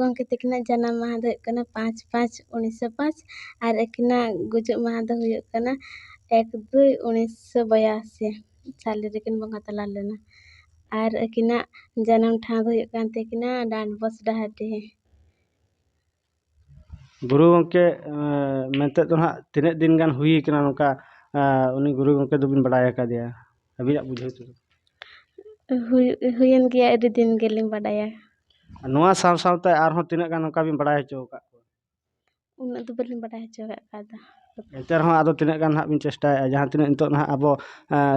ᱜᱚᱢᱠᱮ ᱛᱟᱹᱠᱤᱱᱟᱜ ᱡᱟᱱᱟᱢ ᱢᱟᱦᱟ ᱫᱚ ᱦᱩᱭᱩᱜ ᱠᱟᱱᱟ 5/5/1905 ᱟᱨ ᱟᱹᱠᱤᱱᱟᱜ ᱜᱩᱡᱩᱜ ᱢᱟᱦᱟ ᱫᱚ ᱦᱩᱭᱩᱜ ᱠᱟᱱᱟ 1/2/1982 ᱥᱟᱞ ᱨᱮᱠᱤᱱ ᱵᱚᱸᱜᱟ ᱛᱟᱞᱟ ᱞᱮᱱᱟ ᱟᱨ ᱟᱹᱠᱤᱱᱟᱜ ᱡᱟᱱᱟᱢ ᱴᱷᱟᱶ ᱫᱚ ᱦᱩᱭᱩᱜ ᱠᱟᱱ ᱛᱟᱹᱠᱤᱱᱟ ᱰᱟᱱᱰᱵᱚᱥ ᱰᱟᱦᱟᱨᱰᱤᱦᱤ। गुरु गंके मेंते तो ना तीन दिन गान हुई कना नोका उनी गुरु गंके दोबिन बड़ाय कादिया अबिया बुझे तो हुयन गया अडी दिन गेलिन बड़ाया नोआ साव सावते आरहों तीन गान नोका बिन बड़ाय हचो का उन्ना दो बलिन बड़ाय हचो कादा एते रहों आदो तीन गान हां बिन चेष्टा जहां तीन नितो ना अबो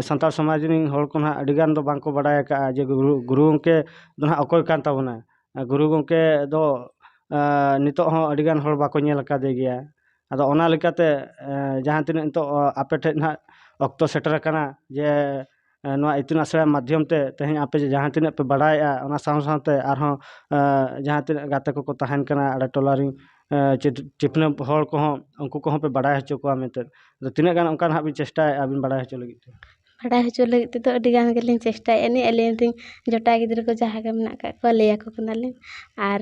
संताल समाज रिन होड़ को ना अडी गान दो बांको बड़ाय का जे गुरु गंके दो ना अकोय कान ताबोना गुरु गंके दो नितो हों अडी गान होड़ बाको नेल कादे गया आदो ओना लेकाते जहां तीन नितो आपे ठे ना ऑक्टो सेटर कना जे नोआ इतुन आश्रय माध्यम ते तेहें आपे जहां तीन पे बड़ाया ओना साव सावते आरहों जहां तीन गाते को तहन कना अड़े टोला रिन चिपना होड़ को हों उनको को पे बड़ाय हचो को मेते तीन गान उनका हां बिन चेष्टा अबिन बड़ाय हचो लगी बड़ाय हचो लगी तो अडी गान गेलिन चेष्टा एनी अलिन रिन जोटा गिद्र को जहां के मेना का को लेया को कनालिन आर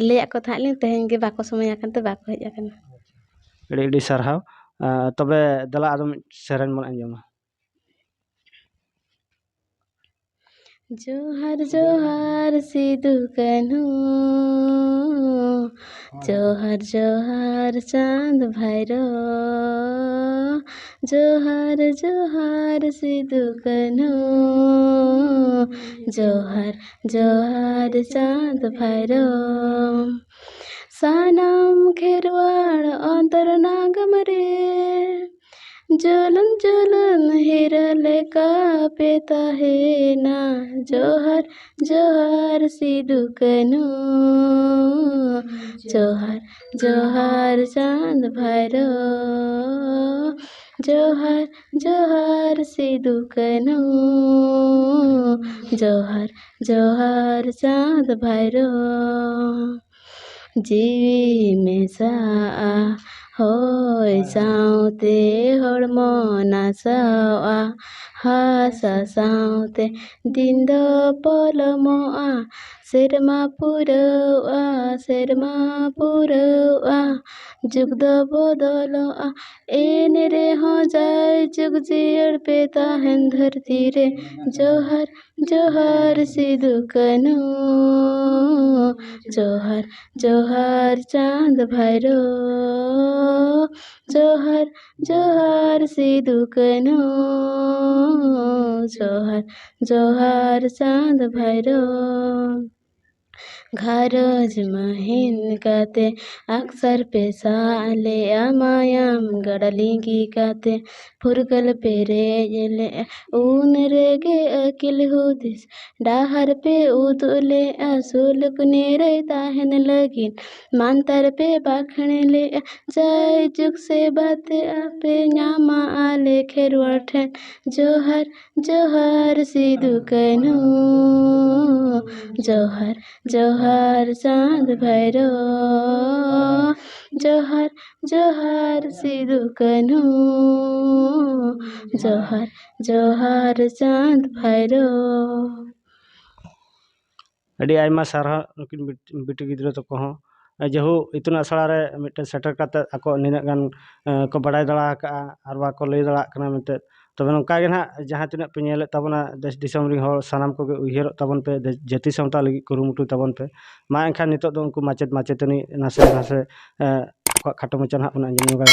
लेया को थालिन तेहें गे बाको समय आकनते बाको हेज आकना एडी सरहाव तबे दला आदम सेरेन मन अंजमा जोहार जोहार सिदु कान्हू जोहार जोहार चांद भैरो जोहार जोहार सिदु कान्हू जोहार जोहार चांद भैरो सानाम खेरवाड़ अंतर नागमरे जुलन जुलन हिरले का पेता है ना जोहार जोहार सिदु कान्हू जोहार जोहार चांद भैरो जोहार जोहार सिदु कान्हू जोहार जोहार चांद भैरो जीवी में सा होय साउते हड़मो नासावा हासा साउते दिन दो पलमोआ सेरमा पुरवा जुग दो बदलोआ एने रे हो जाए जुग जियर पे ताहन धरती रे जोहार जोहार सिदु कान्हू जोहार जोहार चांद भैरो जोहार जोहार सिदु कान्हू जोहार जोहार चांद भैरो घरज महिन काते अक्सर पे साले अमायाम गड़लिंगी काते फुरगल पे रेजले ऊन रेगे अकिल हुदिस डाहर पे उदुले असुल कुने रे ताहन लगिन मांतर पे बाखण ले जाय जुग से बात आपे न्यामा आले खेरवाड़ ठन जोहार जोहार सिदु कान्हू जोहार जोहार चांद भैरो जोहार जोहार सिदु कान्हू जोहार जोहार चांद भैरो अडी आयमा सारहा नुकिन बिटी गिद्रो तो को जेहू इतुन आसड़ा रे मिटे सेटर काते आको निना गान को बड़ाय दड़ा का आर बाको लई दड़ा कना मेते तबे नोका गे ना जहां तिना पे नेले ताबना देश दिसम रि होड़ सानाम को उहिर ताबन पे जाति समता लगी कुरुमुटु ताबन पे मा एनखान नितो दो उनको माचेत माचेतनी नासे नासे खाटो मचन हां बना अंजम नोगा